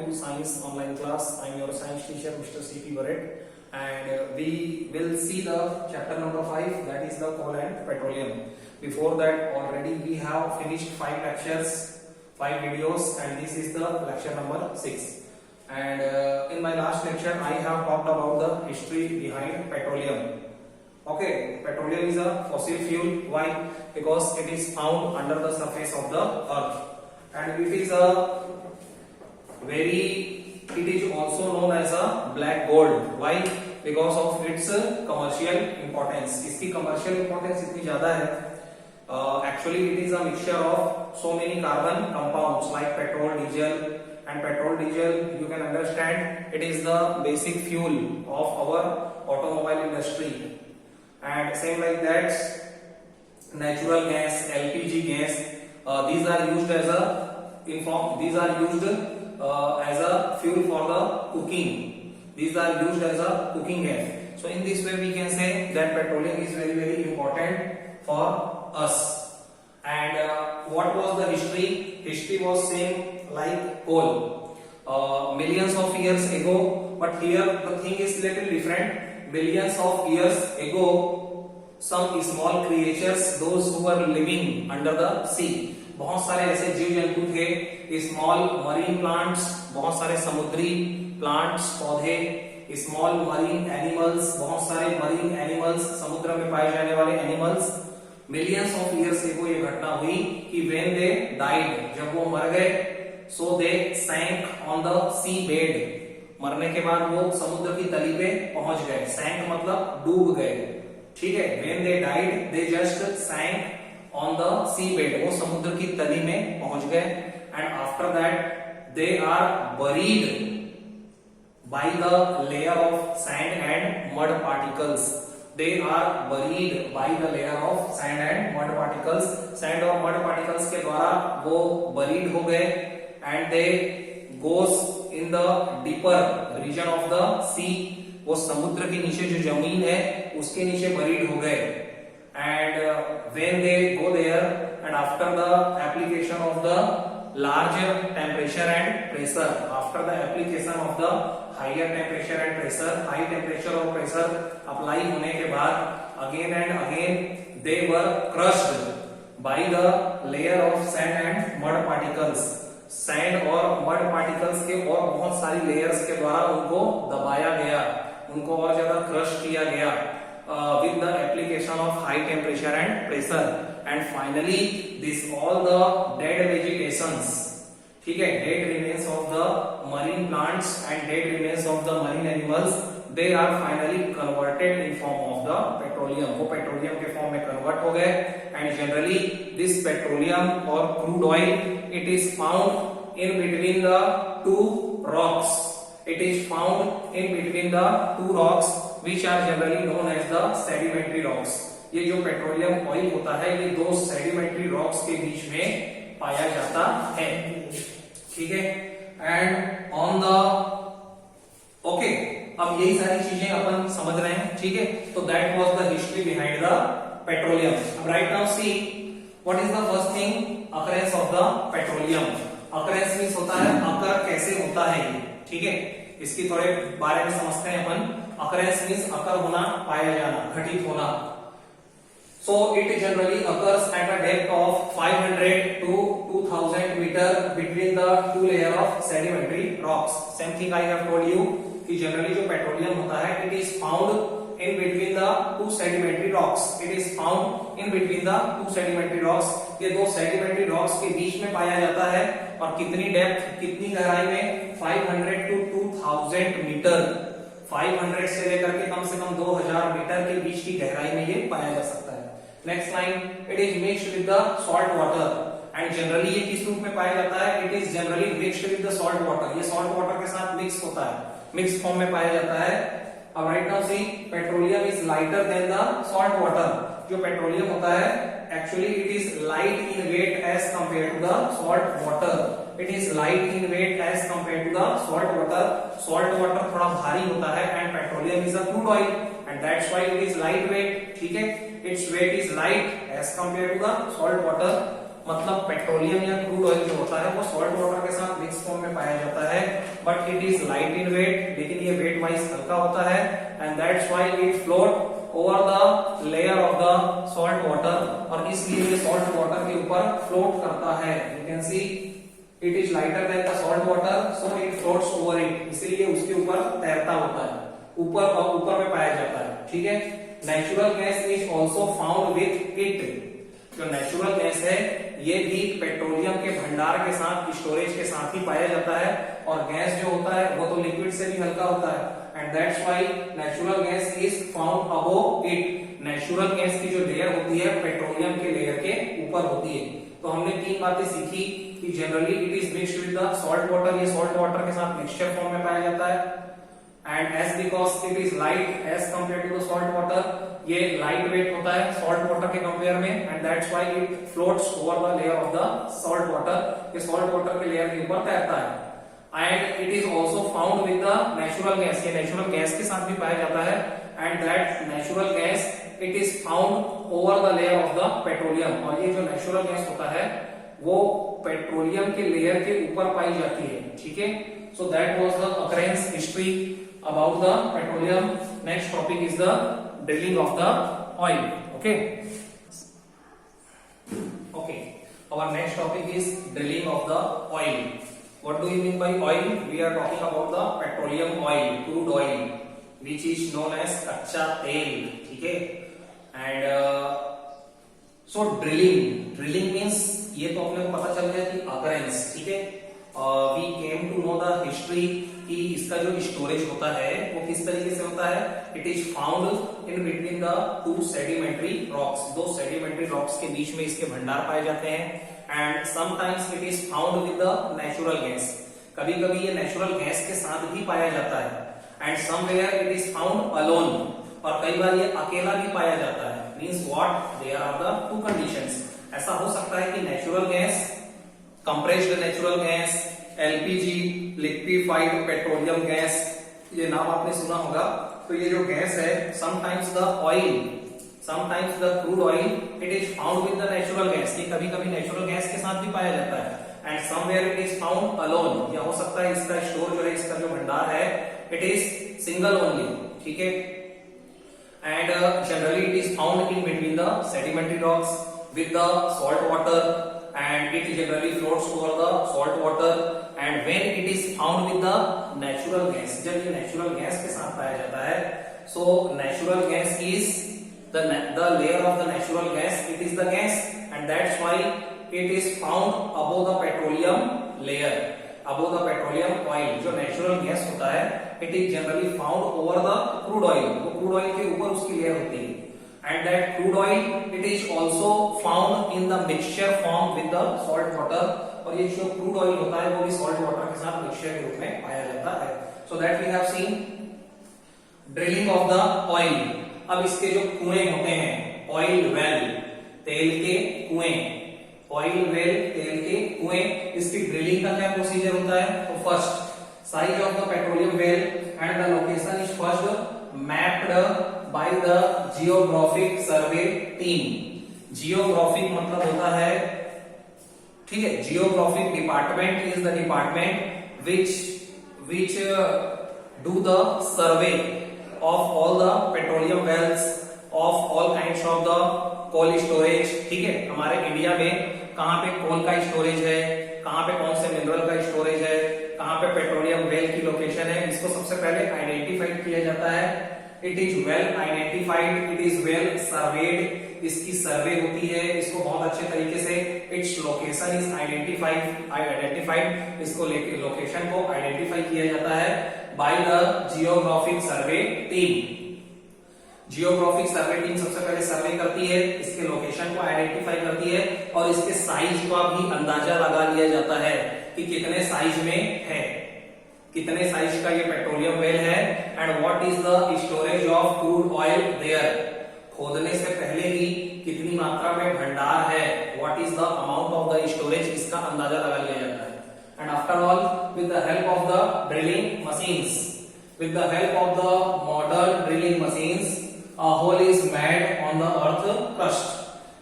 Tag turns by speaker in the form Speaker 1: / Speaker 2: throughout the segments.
Speaker 1: to Science Online Class. I am your science teacher, Mr. C.P. Barrett, and we will see the chapter number 5, that is the coal and petroleum. Before that, already we have finished 5 lectures, 5 videos, and this is the lecture number 6. And in my last lecture, I have talked about the history behind petroleum. Okay, petroleum is a fossil fuel. Why? Because it is found under the surface of the earth, and it is also known as a black gold. Why? Because of its commercial importance. इसकी commercial importance इतनी ज़्यादा है. Actually, it is a mixture of so many carbon compounds like petrol, diesel, and petrol, diesel. You can understand it is the basic fuel of our automobile industry. And same like that, natural gas, LPG gas, these are used as a fuel for the cooking. These are used as a cooking gas. So in this way we can say that petroleum is very, very important for us. And what was the history? History was same like coal, millions of years ago. But here the thing is little different. Billions of years ago, some small creatures, those who were living under the sea, बहुत सारे ऐसे जीव जंतु थे, small marine plants, बहुत सारे समुद्री plants, पौधे, स्मॉल मरीन एनिमल्स, बहुत सारे मरीन एनिमल्स, समुद्र में पाए जाने वाले animals. Millions of years ago ये घटना हुई कि व्हेन दे डाइड, जब वो मर गए, सो दे सैंक ऑन द सी बेड. मरने के बाद वो समुद्र की तली पे पहुंच गए. सैंक मतलब डूब गए. ठीक है. When they died they just sank on the seabed. वो समुद्र की तली में पहुंच गए. And after that they are buried by the layer of sand and mud particles. They are buried by the layer of sand and mud particles. Sand और mud particles के द्वारा वो buried हो गए and they goes in the deeper region of the sea. वो समुद्र के नीचे जो जमीन है उसके नीचे buried हो गए. And when they go there and after the application of the larger temperature and pressure, after the application of the higher temperature and pressure, high temperature और pressure apply होने के बाद again and again they were crushed by the layer of sand and mud particles. Sand और mud particles के और बहुत सारी layers के द्वारा उनको दबाया गया, उनको और ज्यादा क्रश किया गया with the application of high temperature and pressure. And finally this all the dead vegetations, ठीक है, dead remains of the marine plants and dead remains of the marine animals, they are finally converted in form of the petroleum. वो petroleum के form में convert हो गए. And generally this petroleum or crude oil, it is found in between the two rocks. It is found in between the two rocks which are generally known as the sedimentary rocks. ये जो petroleum oil होता है ये दो sedimentary rocks के बीच में पाया जाता है. ठीक है. एंड ऑन द ओके, अब यही सारी चीजें अपन समझ रहे हैं. ठीक है. तो that was the history behind the petroleum. अब right now see what is the first thing, occurrence of the petroleum. Occurrence means होता है अकर कैसे होता है ये. ठीक है. इसकी थोड़े बारे में समझते हैं अपन. अकरेंस मींस अकर होना, पाया जाना, घटित होना. So it generally occurs at a depth of 500 to 2000 meter between the two layer of sedimentary rocks. Same thing I have told you कि generally जो पेट्रोलियम होता है it is found in between the two sedimentary rocks. It is found in between the two sedimentary rocks. ये दो sedimentary rocks के बीच में पाया जाता है. और कितनी डेप्थ, कितनी गहराई में? 500 to 2000 मीटर. 500 से लेकर के कम से कम 2000 मीटर के बीच की गहराई में ये पाया जा सकता है. Next line, it is mixed with the salt water. And generally ये किस रूप में पाया जाता है? It is generally mixed with the salt water. ये सॉल्ट वाटर के साथ मिक्स होता है, मिक्स फॉर्म में पाया जाता है. अब right now see petroleum is lighter than the salt water. जो पेट्रोलियम होता है actually it is light in weight as compare to the salt water. It is light in weight as compare to the salt water. Salt water थोड़ा भारी होता है and petroleum is a crude oil and that's why it is light weight. ठीक है. Its weight is light as compared to the salt water. मतलब petroleum या crude oil जो होता है वो सॉल्ट वाटर के साथ मिक्स फॉर्म में पाया जाता है, but it is light in weight, लेकिन ये वेट वाइज हल्का होता है, and that's why it float over the layer of the salt water, और इसलिए ये सॉल्ट वाटर के ऊपर फ्लोट करता है। You can see it is lighter than the salt water, so it floats over it, इसलिए उसके ऊपर तैरता होता है, ऊपर में पाया जाता है। ठीक है, natural gas is also found with it. जो नेचुरल गैस है ये भी पेट्रोलियम के भंडार के साथ, स्टोरेज के साथ ही पाया जाता है, और गैस जो होता है वो तो लिक्विड से भी हल्का होता है, and that's why natural gas is found above it. Natural gas की जो लेयर होती है पेट्रोलियम के लेयर के ऊपर होती है। तो हमने तीन बातें सीखी कि generally it is mixed with the salt water, ये सॉल्ट वाटर के साथ मिक्सचर फॉर्म में पाया जाता है, and as because it is light as compare to the salt water, ये लाइट वेट होता है सॉल्ट वाटर के कंपेयर में, and that's why it floats over the layer of the salt water, ये सॉल्ट वाटर के layer के ऊपर तैरता है। And it is also found with the natural gas, ये नेचुरल गैस के साथ भी पाया जाता है, and that natural gas it is found over the layer of the petroleum, और ये जो नेचुरल गैस होता है वो पेट्रोलियम के लेयर के ऊपर पाई जाती है। ठीक है, सो that was the occurrence history about the petroleum. Next topic is the drilling of the oil. Okay, our next topic is drilling of the oil. What do you mean by oil? We are talking about the petroleum oil, crude oil, which is known as कच्चा तेल। ठीक है, and so drilling means ये तो अपने को पता चल गया कि occurrence। ठीक है, we came to know the history कि इसका जो स्टोरेज होता है वो किस तरीके से होता है। It is found in between the two sedimentary rocks, दो सेडिमेंट्री रॉक्स के बीच में इसके भंडार पाए जाते हैं, and sometimes it is found with the natural gas, कभी कभी ये नेचुरल गैस के साथ भी पाया जाता है, and somewhere it is found alone, और कई बार ये अकेला भी पाया जाता है। Means what, there are the two conditions. ऐसा हो सकता है कि natural gas, compressed natural gas, LPG liquefied petroleum gas, ये नाम आपने सुना होगा। तो ये जो गैस है, sometimes the oil, sometimes the crude oil, it is found with the natural gas, ये कभी कभी नेचुरल गैस के साथ भी पाया जाता है, and somewhere it is found alone, या हो सकता है इसका स्टोर जो है, इसका जो भंडार है, इट इज सिंगल ओनली। ठीक है, and generally it is found in between the sedimentary rocks with the salt water, and it generally floats over the salt water, and when it is found with the natural gas, जब ये natural gas के साथ पाया जाता है, so natural gas is the layer of the natural gas, it is the gas, and that's why it is found above the petroleum layer, above the petroleum oil। जो natural gas होता है it is generally found over the crude oil, वो crude oil के ऊपर उसकी layer होती है, and that crude oil it is also found in the mixture form with the salt water, और ये जो crude oil होता है वो भी salt water के साथ मिक्सचर के रूप में पाया जाता है। so that we have seen drilling of the oil। अब इसके जो कुएं होते हैं, oil well, तेल के कुएं, oil well, तेल के कुएं, इसकी ड्रिलिंग का क्या प्रोसीजर होता है। तो first, size of the petroleum well and the location is first mapped by the geographic survey team। geographic मतलब होता है, ठीक है, geographic department is the department which do the survey of all the petroleum wells, of all kinds of the coal storage। ठीक है, हमारे India में कहाँ पे कोल का स्टोरेज है, कहाँ पे कौन से मिनरल का स्टोरेज है, कहाँ पे पेट्रोलियम वेल की लोकेशन है, इसको सबसे पहले आइडेंटिफाइड किया जाता है। It is well identified, it is well served, इसकी सर्वे होती है, इसको बहुत अच्छे तरीके से, इट्स लोकेशन इज आइडेंटिफाइड, इसको लोकेशन को आइडेंटिफाई किया जाता है by the geographic survey team. Geographic survey team सबसे पहले सर्वे करती है, इसके लोकेशन को आइडेंटिफाई करती है, और इसके साइज का भी अंदाजा लगा लिया जाता है कि कितने साइज में है, कितने साइज का ये पेट्रोलियम वेल है, and what is the storage of crude oil there, खोदने से पहले ही कितनी मात्रा में भंडार है, what is the amount of the storage, इसका अंदाजा लगा लिया जाता है। And after all with the help of the drilling machines, with the help of the modern drilling machines, a hole is made on the earth crust,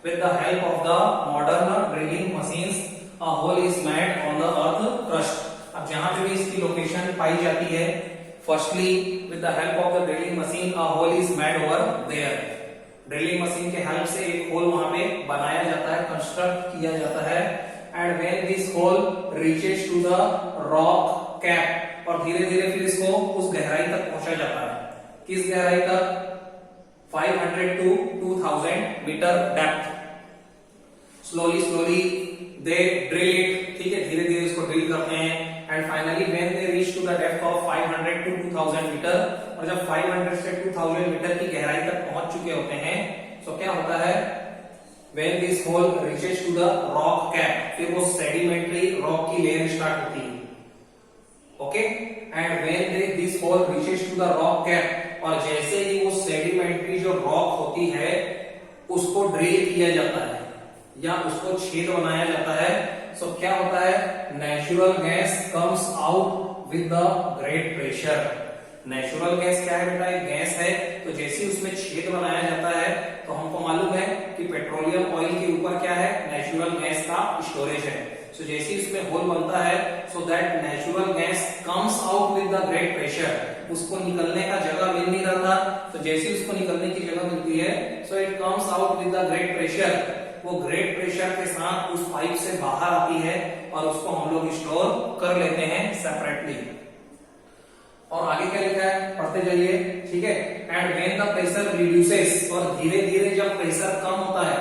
Speaker 1: with the help of the modern drilling machines a hole is made on the earth crust. अब जहां पे भी इसकी location पाई जाती है, firstly with the help of the drilling machine a hole is made over there. Drilling machine के help से एक होल वहां पे बनाया जाता है, कंस्ट्रक्ट किया जाता है. And when this hole reaches to the rock cap, और धीरे धीरे फिर इसको उस गहराई तक पहुंचा जाता है. किस गहराई तक? 500 to 2000 metre depth. Slowly they drill it, ठीक है, धीरे धीरे इसको ड्रिल करते हैं. And finally when they reach to the depth of 500 to 2000 metre, और जब 500 से 2000 मीटर की गहराई तक पहुंच चुके होते हैं, तो क्या होता है? When this hole reaches to the rock cap, फिर वो सेडिमेंट्री रॉक की लेयर स्टार्ट होती है. Okay, and when this hole reaches to the rock cap, और जैसे ही वो सेडिमेंट्री जो रॉक होती है उसको ड्रिल किया जाता है या उसको छेद बनाया जाता है, सो क्या होता है? Natural gas comes out with the great pressure. Natural gas क्या है बेटा? एक गैस है. तो जैसे उसमें छेद बनाया जाता है, तो हमको मालूम है कि पेट्रोलियम ऑयल के ऊपर क्या है? नेचुरल गैस का स्टोरेज है. सो जैसे उसमें होल बनता है, so that natural gas comes out with the great pressure. उसको निकलने का जगह मिल नहीं रहा था, तो जैसे उसको निकलने की जगह मिलती है, so it comes out with the great pressure. वो ग्रेट प्रेशर के साथ उस पाइप से बाहर आती है और उसको हम लोग स्टोर कर लेते हैं सेपरेटली. और आगे क्या लिखा है? पढ़ते जाइए, ठीक है. And when the pressure reduces, और धीरे धीरे जब प्रेशर कम होता है,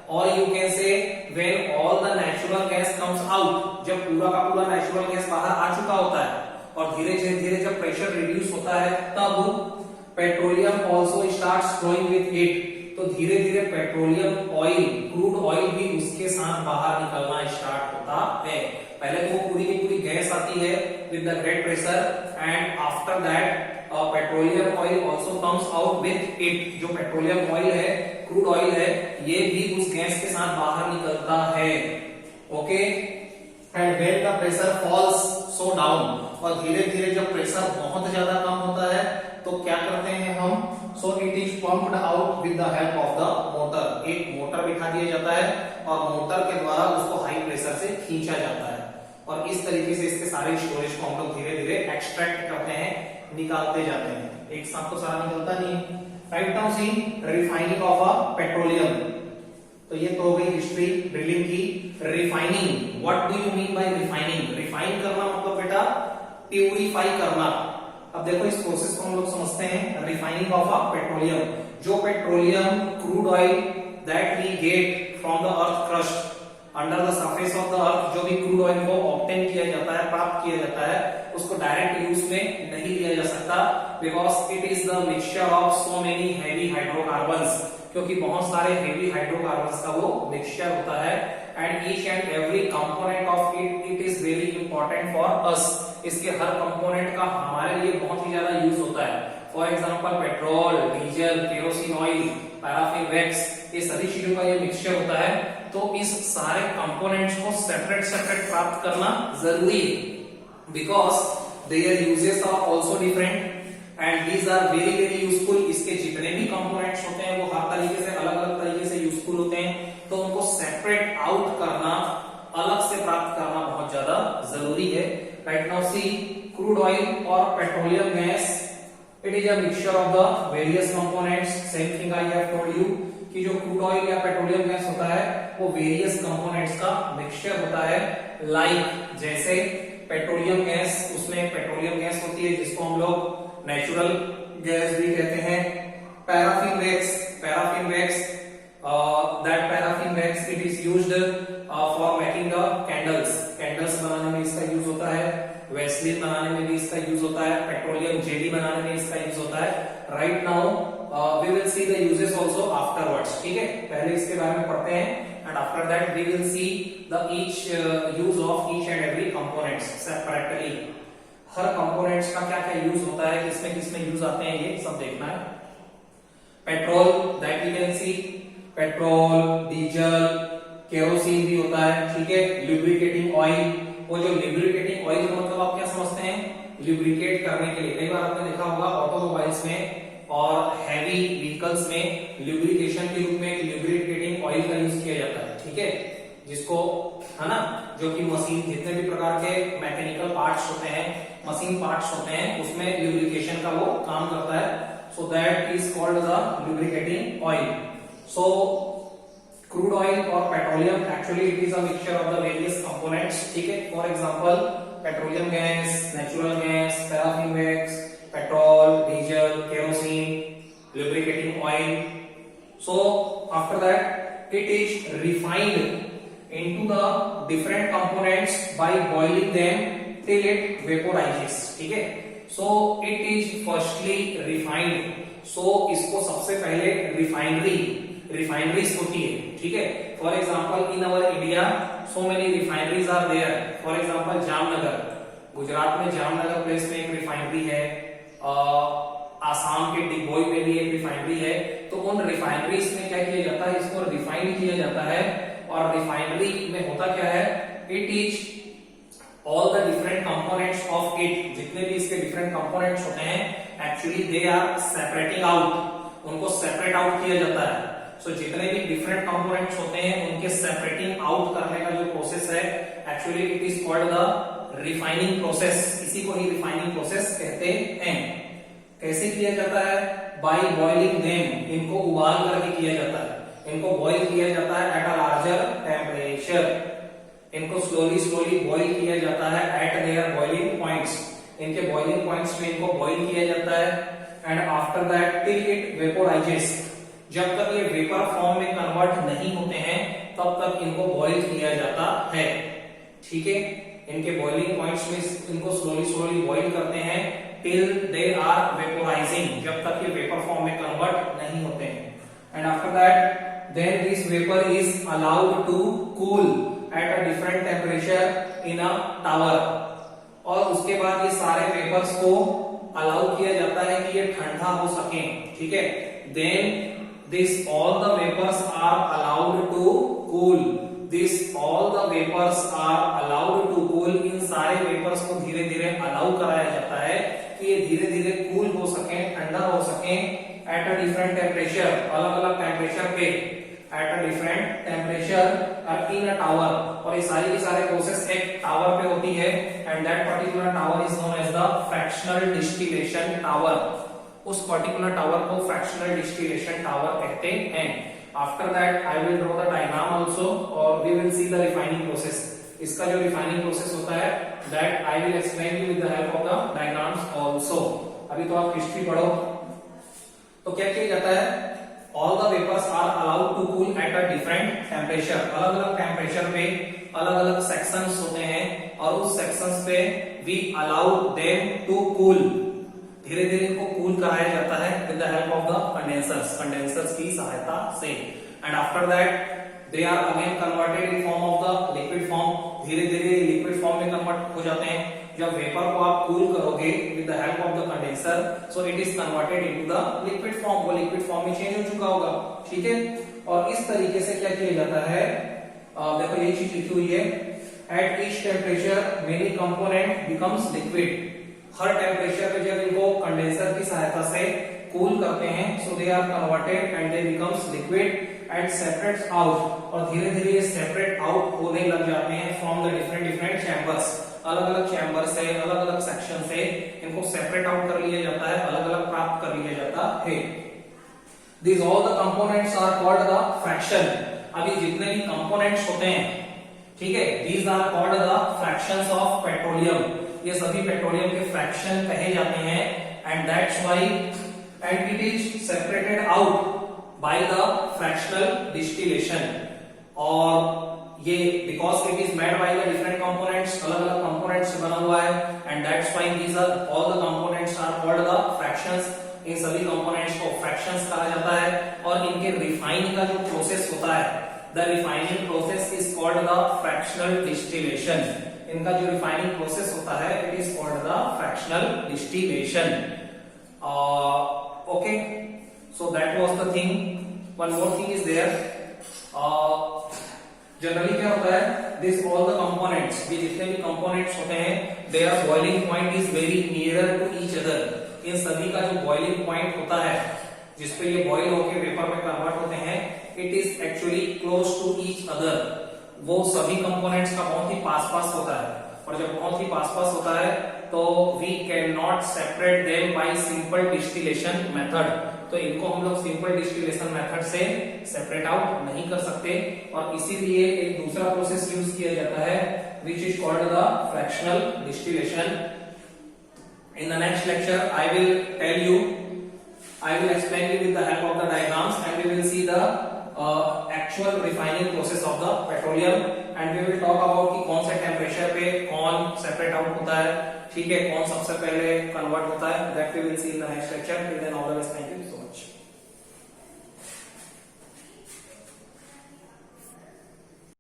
Speaker 1: और you can say when all the natural gas comes out, जब पूरा का पूरा नेचुरल गैस बाहर आ चुका होता है, और धीरे धीरे जब प्रेशर रिड्यूस होता है, तब petroleum also starts flowing with it. तो धीरे धीरे पेट्रोलियम ऑयल, क्रूड ऑयल भी उसके साथ बाहर निकलना स्टार्ट होता है. पहले तो वो पूरी की पूरी गैस आती है with the great pressure, and after that petroleum oil also comes out with it. जो पेट्रोलियम ऑयल है, क्रूड ऑयल है, ये भी उस गैस के साथ बाहर निकलता है. Okay, and when the pressure falls so down, और धीरे धीरे जब प्रेशर बहुत ज्यादा कम होता है, तो क्या करते हैं हम? So it is pumped out with the help of the motor. एक मोटर बिठा दिया जाता है और मोटर के द्वारा उसको हाई प्रेशर से खींचा जाता है, और इस तरीके से इसके सारे स्टोरेज को हम लोग धीरे धीरे एक्सट्रैक्ट करते हैं, निकालते जाते हैं. एक साथ तो सारा निकलता नहीं. Right now C refining of a petroleum. तो ये तो हो गई हिस्ट्री ड्रिलिंग की. Refining, what do you mean by refining? Refine करना मतलब बेटा प्यूरिफाई करना. अब देखो इस प्रोसेस को हम लोग समझते हैं. रिफाइनिंग ऑफ अ पेट्रोलियम, जो petroleum crude oil that we get from the earth crust under the surface of the earth, जो भी क्रूड ऑयल को ऑब्टेन किया जाता है, प्राप्त किया जाता है, उसको डायरेक्ट यूज में नहीं लिया जा सकता, because it is the mixture of so many heavy hydrocarbons. क्योंकि बहुत सारे हेवी हाइड्रोकार्बन्स का वो मिक्सचर होता है, and each and every component of it is very important for us. इसके हर कंपोनेंट का हमारे लिए बहुत ही ज्यादा यूज होता है. For example petrol, diesel, kerosene oil, paraffin wax, ये सभी चीजों का ये मिक्सचर होता है. तो इस सारे कंपोनेंट्स को सेपरेट सेपरेट प्राप्त करना जरूरी है, because their uses are also different and these are very very useful. इसके जितने भी कंपोनेंट्स होते हैं वो हर तरीके से अलग अलग तरीके से यूजफुल होते हैं. तो उनको सेपरेट आउट करना, अलग से प्राप्त करना बहुत ज्यादा जरूरी है. Right now see crude oil और petroleum gas, it is a mixture of the various components. Same thing I have told you कि जो क्रूड ऑयल या पेट्रोलियम गैस होता है वो वेरियस कंपोनेंट्स का मिक्सचर होता है. लाइक जैसे पेट्रोलियम गैस, उसमें पेट्रोलियम गैस होती है जिसको हम लोग नेचुरल गैस भी कहते हैं. Paraffin wax, that paraffin wax it is used for making the candles बनाने में इसका यूज होता है. वेस्लिन बनाने में भी इसका यूज होता है. पेट्रोलियम जेली बनाने में इसका यूज होता है. Right now we will see the uses also afterwards. ठीक है, पहले इसके बारे में पढ़ते हैं, and after that we will see the each use of each and every components separately. हर कंपोनेंट्स का क्या क्या यूज होता है, किसमें यूज आते हैं, ये सब देखना है. Petrol, that we can see, petrol, diesel, kerosene भी होता है. ठीक है, लुब्रिकेटिंग ऑयल, वो जो लुब्रिकेटिंग ऑयल का मतलब आप क्या समझते हैं? लुब्रिकेट करने के लिए. कई बार आपने देखा होगा ऑटोमोबाइल्स में और हैवी व्हीकल्स में ल्यूब्रिकेशन के रूप में ल्यूब्रिकेटिंग ऑयल का यूज किया जाता है, ठीक है, जिसको, है ना, जो कि मशीन, जितने भी प्रकार के मैकेनिकल पार्ट्स होते हैं, मशीन पार्ट्स होते हैं, उसमें ल्यूब्रिकेशन का वो काम करता है. So that is called the lubricating oil. So crude oil or petroleum, actually it is a mixture of the various components, ठीक है. For example, petroleum gas, natural gas, paraffin wax, petrol, diesel, kerosene, lubricating oil. So after that it is refined into the different components by boiling them till it vaporizes, ठीक है. So it is firstly refined. So इसको सबसे पहले refineries होती है, ठीक है. For example in our India so many refineries are there. For example Jamnagar, Gujarat में जामनगर प्लेस में एक रिफाइनरी है, आसाम के डिगबोई में भी एक रिफाइनरी है. तो उन रिफाइनरीज में क्या किया जाता है, इसको रिफाइन किया जाता है. और रिफाइनरी में होता क्या है, it is all the different components of it, जितने भी इसके डिफरेंट कंपोनेंट्स होते हैं, actually they are separating out, उनको सेपरेट आउट किया जाता है. सो जितने भी डिफरेंट कंपोनेंट्स होते हैं उनके सेपरेटिंग आउट करने का जो प्रोसेस है, actually it is called the refining process. इसी को ही रिफाइनिंग प्रोसेस कहते हैं. कैसे किया जाता है, बाय बॉइलिंग देम, इनको उबाल करके किया जाता है. इनको बॉईल किया जाता है एट अ लार्जर टेम्परेचर. इनको स्लोली बॉईल किया जाता है एट देयर बॉइलिंग पॉइंट्स. इनके बॉइलिंग पॉइंट्स में इनको बॉईल किया जाता है. And after that till it vaporises, जब तक ये वेपर फॉर्म में कन्वर्ट नहीं होते हैं तब तक इनको बॉईल किया जाता है, ठीक है. इनके बॉइलिंग पॉइंट्स में इनको स्लोली बॉईल करते हैं टिल दे आर वेपोराइजिंग, जब तक ये वेपर फॉर्म में कन्वर्ट नहीं होते हैं. And after that then this vapour is allowed to cool at a different temperature in a tower. और उसके बाद ये सारे वेपर्स को अलाउ किया जाता है कि ये ठंडा हो सके, ठीक है. Then this all the vapors are allowed to cool. This all the vapors are allowed to cool. इन सारे वेपर्स को धीरे धीरे अलाउ कराया जाता है कि ये धीरे धीरे कूल हो सके, ठंडा हो सके एट अ डिफरेंट टेम्परेचर, अलग अलग टेम्परेचर पे, eight a different temperature in a tower. और ये सारी के सारे प्रोसेस एक टावर पे होती है. And that particular tower is known as the fractional distillation tower. उस पर्टिकुलर टावर को फ्रैक्शनल डिस्टिलेशन टावर कहते हैं. After that I will draw the diagram also और we will see the refining process. इसका जो रिफाइनिंग प्रोसेस होता है that I will explain you with the help of the diagrams also. अभी तो आप हिस्ट्री पढ़ो. तो क्या किया जाता है, all the vapours are allowed to cool at a different temperature. अलग अलग टेम्परेचर पे अलग अलग सेक्शंस होते हैं और उस सेक्शंस पे we allow them to cool. धीरे धीरे इनको कूल कराया जाता है with the help of the condensers की सहायता से. And after that they are again converted in form of the liquid form. धीरे धीरे लिक्विड फॉर्म में कन्वर्ट हो जाते हैं. जब वेपर को आप कूल करोगे with the help of the condenser, so it is converted into the liquid form. वो लिक्विड फॉर्म में चेंज हो चुका होगा, ठीक है. और इस तरीके से क्या किया जाता है, देखो ये चीज लिखी हुई है, at each temperature many component becomes liquid. Her temperature पे जब इनको कंडेंसर की सहायता से कूल करते हैं, so they are converted and they becomes liquid and separates out. और धीरे धीरे ये सेपरेट आउट होने लग जाते हैं फ्रॉम द डिफरेंट चैम्बर्स. अलग अलग चैम्बर से, अलग अलग सेक्शन से इनको सेपरेट आउट कर लिया जाता है, अलग अलग प्राप्त कर लिया जाता है. These all the components are called the fraction. अभी जितने भी कंपोनेंट्स होते हैं, ठीक है, these are called the fractions of petroleum. ये सभी पेट्रोलियम के फ्रैक्शन कहे जाते हैं. And that's why and it is separated out by the fractional distillation. और ये because it is made by the different components, अलग अलग कंपोनेंट्स से बना हुआ है. And that's why these are all the components are called the fractions. इन सभी कंपोनेंट्स को फ्रैक्शंस कहा जाता है. और इनके रिफाइन का जो प्रोसेस होता है, the refining process is called the fractional distillation. इनका जो रिफाइनिंग प्रोसेस होता है it is called the fractional distillation. Okay, so that was the thing. One more thing is there. Generally क्या होता है, दिस ऑल द कंपोनेंट्स, ये जितने भी कंपोनेंट्स होते हैं, their boiling point is very nearer to each other. इन सभी का जो बॉइलिंग पॉइंट होता है जिसपे ये बॉइल होकर वेपर में कन्वर्ट होते हैं, it is actually close to each other. वो सभी कंपोनेंट्स का बहुत ही पास होता है, और जब बहुत ही पास होता है तो we can not separate them by simple distillation method. तो इनको हम लोग सिंपल डिस्टिलेशन मेथड से सेपरेट आउट नहीं कर सकते, और इसीलिए एक दूसरा प्रोसेस यूज किया जाता है which is called the fractional distillation. In the next lecture I will tell you, I will explain you with the help of the diagrams, and we will see the actual refining process of the petroleum, and we will talk about कि कौन से temperature पे कौन separate out होता है, ठीक है, कौन सबसे पहले कन्वर्ट होता है, that we will see in the next lecture. Till then, all the best, thank you so much.